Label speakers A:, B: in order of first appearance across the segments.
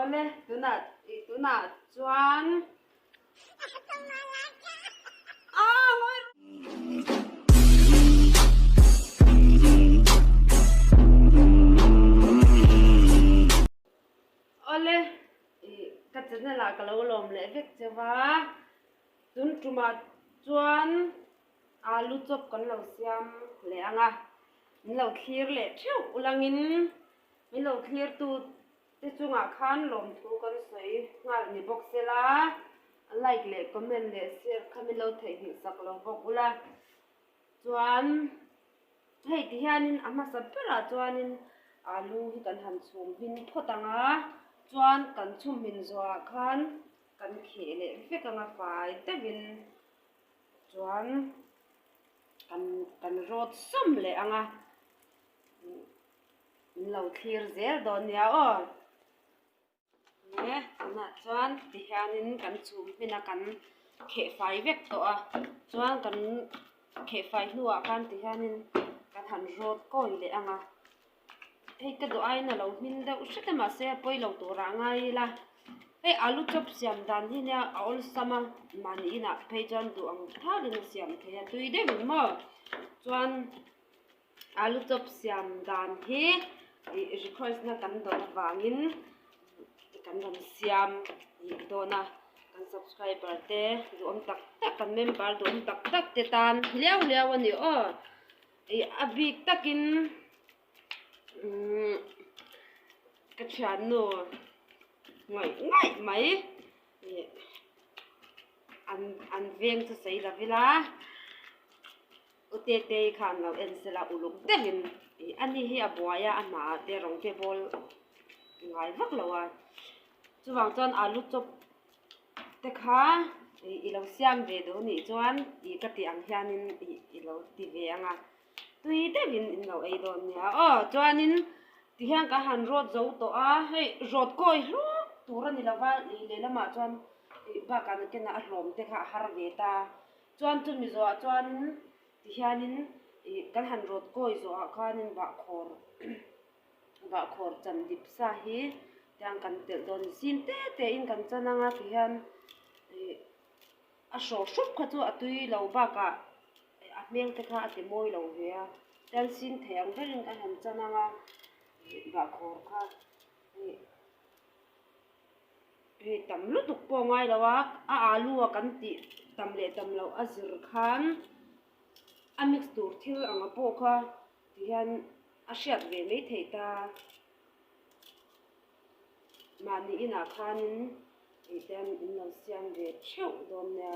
A: ole tuna chuan ngoi ole ka chana la ka lo lom le vek chewa tun tuma chuan alu chop kan lo siam le anga min lo thlir le theu ulangin min lo thlir tu te chunga khan lom thu kan soi ngal ni box sela like le comment le share khamin lo thei hi sak lo bok ula chuan hei ti hianin ama sapera chuanin alu hi kan han chhum hin photanga chuan kan chhum min zwa khan kan khele vekanga fai tevin chuan kan rot som le anga lo thlir zel don ya o ne na chuan ti hianin kan chhum mina kan khe fai vek to a chuan kan khe fai hnuah khan ti hianin kan han rot koi le anga hei ka do ai na lo min da usata ma se poi lo to ra ngai la hei alu chop siam dan hi nia aol sama mani ina phei chuan du ang thalin siam the tui de min mo chuan alu chop siam dan hi request na kan do na wangin kan ram siam do na kan subscriber te du om tak tak kan member du om tak tak te tan liao liao ani o abik takin ka chan no ngai mai an veng chu sei la vila ute te khan lo en sela uluk devin ani hi abuaya ana te rong te bol ngai vak lawa chuwang chuan alu chop te kha i lo siam ve do ni chuan i ka ti ang hianin i lo ti ve anga tui devin in lo ei don nia chuanin ti hian ka han rot zo to a hei rot koi hlu turani lawa le lama chuan ba kan kena a hlom te kha har ve ta chuan chu mi zo chuan ti hianin kan han rot koi zo a khanin ba khor chan dip sa hi tang kan tel don sin te in kan chananga ti hian a sho shup kha chu atui lo ba ka a meng te kha ate moi lo ve a tan sin theng verin kan han chananga ba khor kha tam lu tuk po ngai lawa a alu a kan ti tam le tam lo a zir khan a mix tur thil anga po kha ti hian a hriat ve mai thei ta mani ina khanin ten in lo siam ve theu don na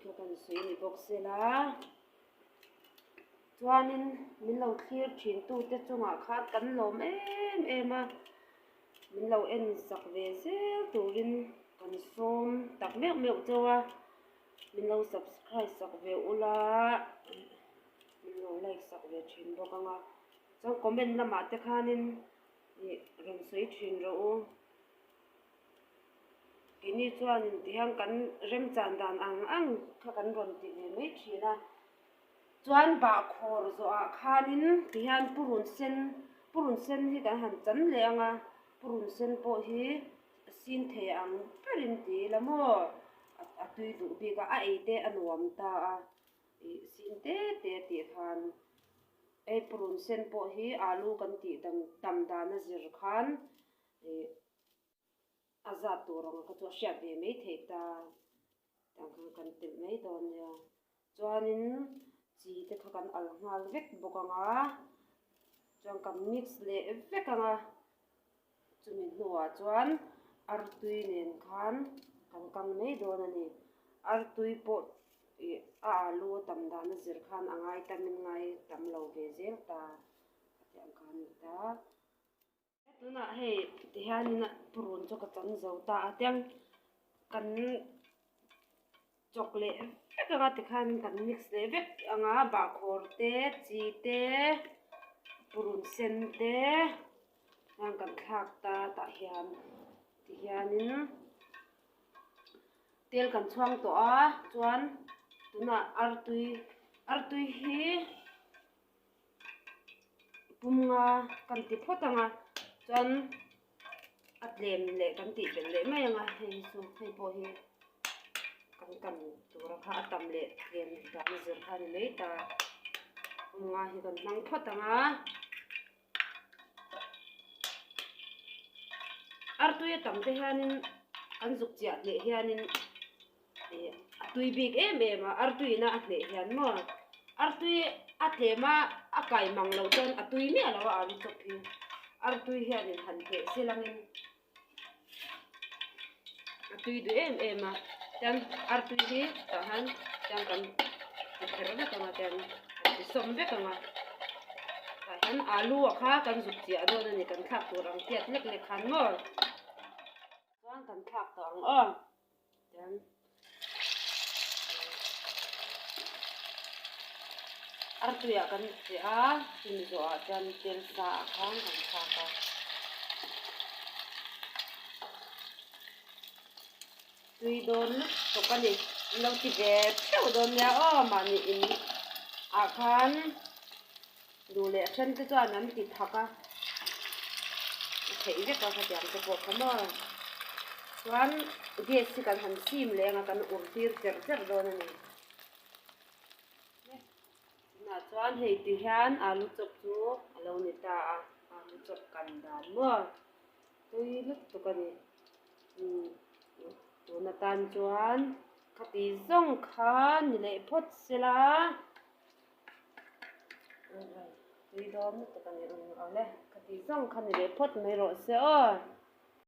A: ka kan sui ni box sela chuanin min lo thlir thin tu te chunga khat kan lom em a min lo en sak ve zel turin kan som tak meu chawa min lo subscribe sak ve ula min lo like sak ve thin bokanga chang comment lama te khanin ron sui thin ro kini chuan ti hang kan rem chan dan ang kha kan ron ti ve mai thina chuan ba khor zo a khanin ti hian purun sen hi kan han chan le anga purun sen po hi sin the ang perin ti lamo atui du bi ka a ate anuam ta a sin te ti khan purun sen po hi alu kan ti tam dana zir khan azat turang ka chu hriat ve mai thei ta tang kan tel mai don ya chuanin chi te kha kan al ngal vek bokanga chuan kan mix le vekanga chumi hnuah chuan artui nen khan kan kang mai don ani artui po alu tam dana zir khan angai tamin ngai tam lo ve zel ta atiang khan ta tuna hei ti hianin purun chu ka chan zo ta atiang kan chocolate vekanga ti khan kan mix le vek anga ba khor te chi te purun sen te ang kan thak ta hian ti hianin tel kan chuang to a chuan tuna artui hi pum nga kan ti photanga chuan atlem le kan ti bel le mai anga hei su hei po hi kan tura kha atam le tlem ta ni zer kha ni lei ta pum nga hi kan mang photanga artui tam te hianin an zuk chia le hianin atui big em artui na a hle hian mo artui a thema a kai mang lo ton atui mi ala wa an chop hi artui hianin han the silangin atui du em tan artui hi ta han tan kan thera ka ma tan som ve ka ma ta han alu a kha kan zuk chia do ni kan thak turang tiat lek lek khan mo chuan kan thak tang tan artuya kan tia tin zo a chan tel sa khang kan sa ka tui don to kan ni lo ti ve pheu don ya ma ni in a khan du le chen te chuan an ti thaka thei ve ka tiam te ko khama chuan gas si kan han sim le nga kan ur tir ter don ani na chuan hei ti hian alu chop chu alo ni ta alu chop kan dan mo tui lut tu kan ni tu na tan chuan khati zong khan ni le phot sela tui dom tu kan ni ale khati zong khan ni le phot mai ro se